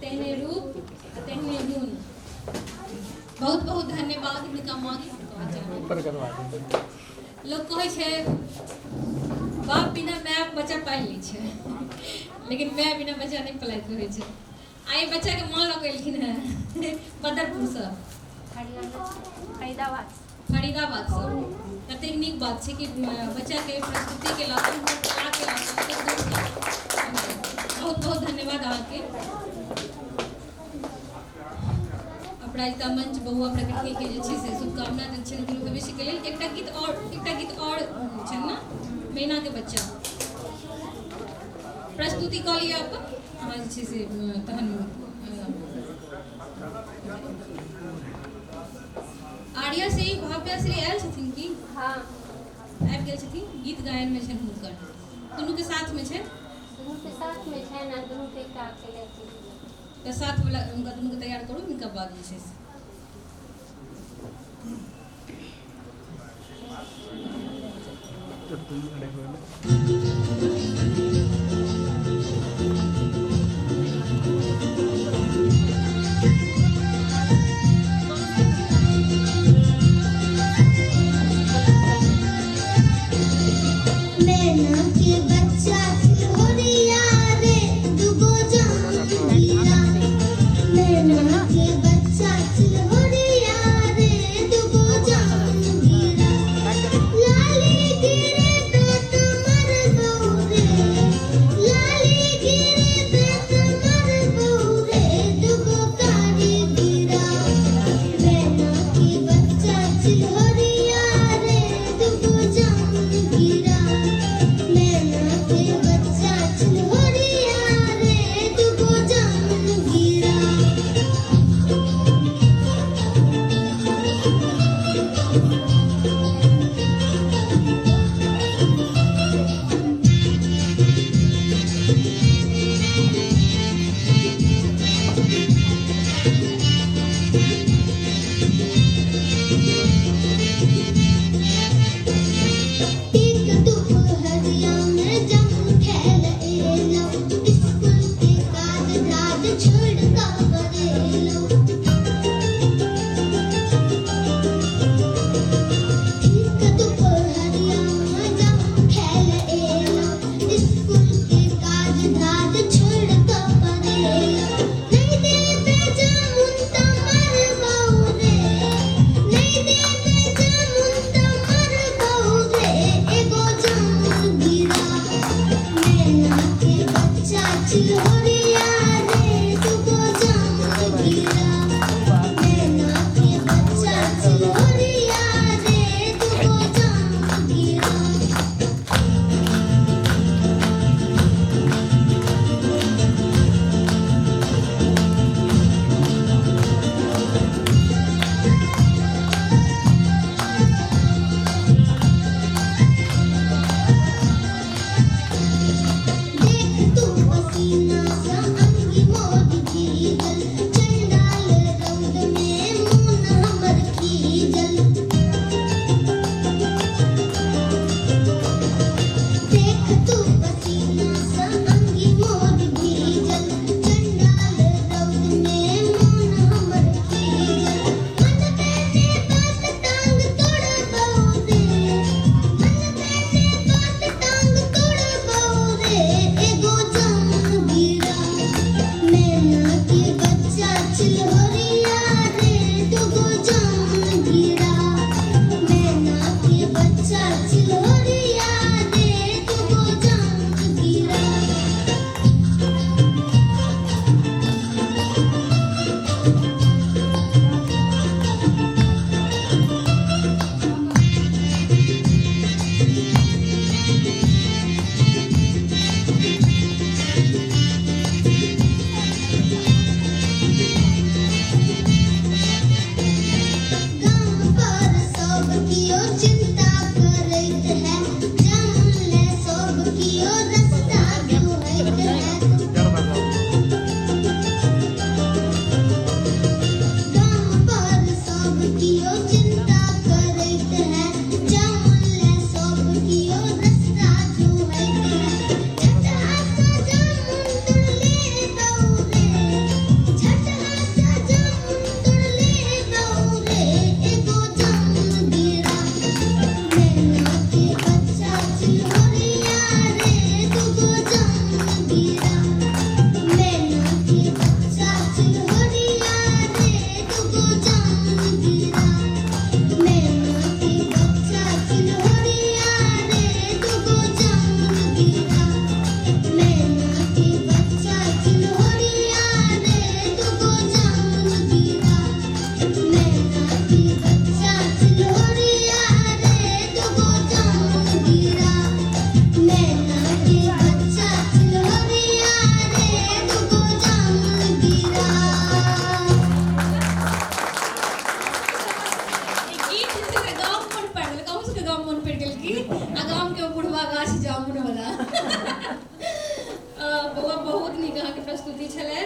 तेहने रूप तेहने गुण। बहुत बहुत धन्यवाद हिनका माँ के। लोग कहे छे बाप बिना माय बच्चा पाल लै छे, लेकिन माय बिना बच्चा नहीं पलाइत रहे छे। आई बच्चा के माँ लग गेलखिन है बदरपुर से, फरीदाबाद से। कतेक नीक बात छै कि बच्चा के प्रस्तुति के लाभ बहुत बहुत धन्यवाद अहाँके। अपराजिता मंच बहुआ प्रकृति के जे छै से शुभकामना दै छियनि गुरु भविष्य के लेल। एकटा गीत और छै ना, मैना के बच्चा प्रस्तुति कऽ लिअ अपन अहाँ जे छै से तहन आर्या से भव्या श्री आयल छथिन कि? हाँ आबि गेल छथिन। गीत गायन में छनि हुनकर, दुनू के साथ में छै, दुनू के साथ में छै ना, दुनू के एकटा अकेले छै। तो साथ वाला उनका दुनू के तैयार करू, इनका बाद जे छै से Chill,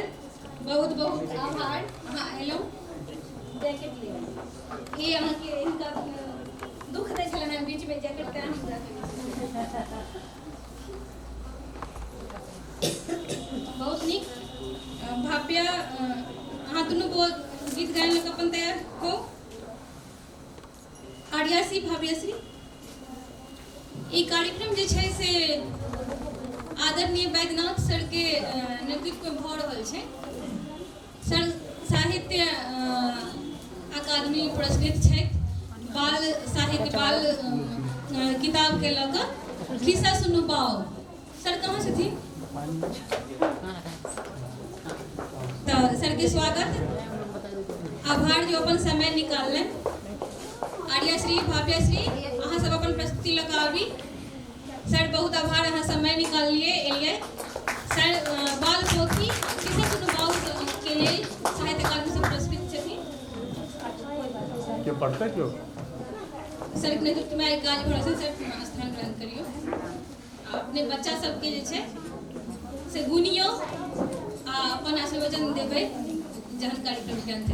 सर बहुत बहुत आभार अहाँ एलहुँ जैकेट ले ये अहाँके हिनका दुख दै छलनि हेँ बीचमे जैकेट तेँ हमरा बहुत नीक भाव्या अहाँ दुनू गीत गायन लऽ कऽ अपन तैयार हो आर्याश्री भाव्याश्री ई कार्यक्रम जे छै से आदरणीय वैद्यनाथ सरके नेतृत्वमे भऽ रहल छै सर साहित्य अकादमी पुरस्कृत छथि बाल साहित्य बाल किताबके लऽ कऽ खिस्सा सुनू बाओ सर कहाँ छथिन तऽ सरके स्वागत आभार जो अपन समय निकाललनि आर्याश्री भाव्याश्री अहाँ सब अपन प्रस्तुति लऽ कऽ आबी सर बहुत आभार अहाँ समय निकाललिए एलिए सर बाल पोथी खिस्सा सुनू बाओ के लेल साहित्य अकादमी से पुरस्कृत छथिन के पढ़ते क्यों सर के नेतृत्व में एक काज हो रहल छै सर स्थान ग्रहण करियौ अपने बच्चा सबके जे छै से गुनियौ आ अपन आशीर्वचन देबै जहन कार्यक्रम के अंत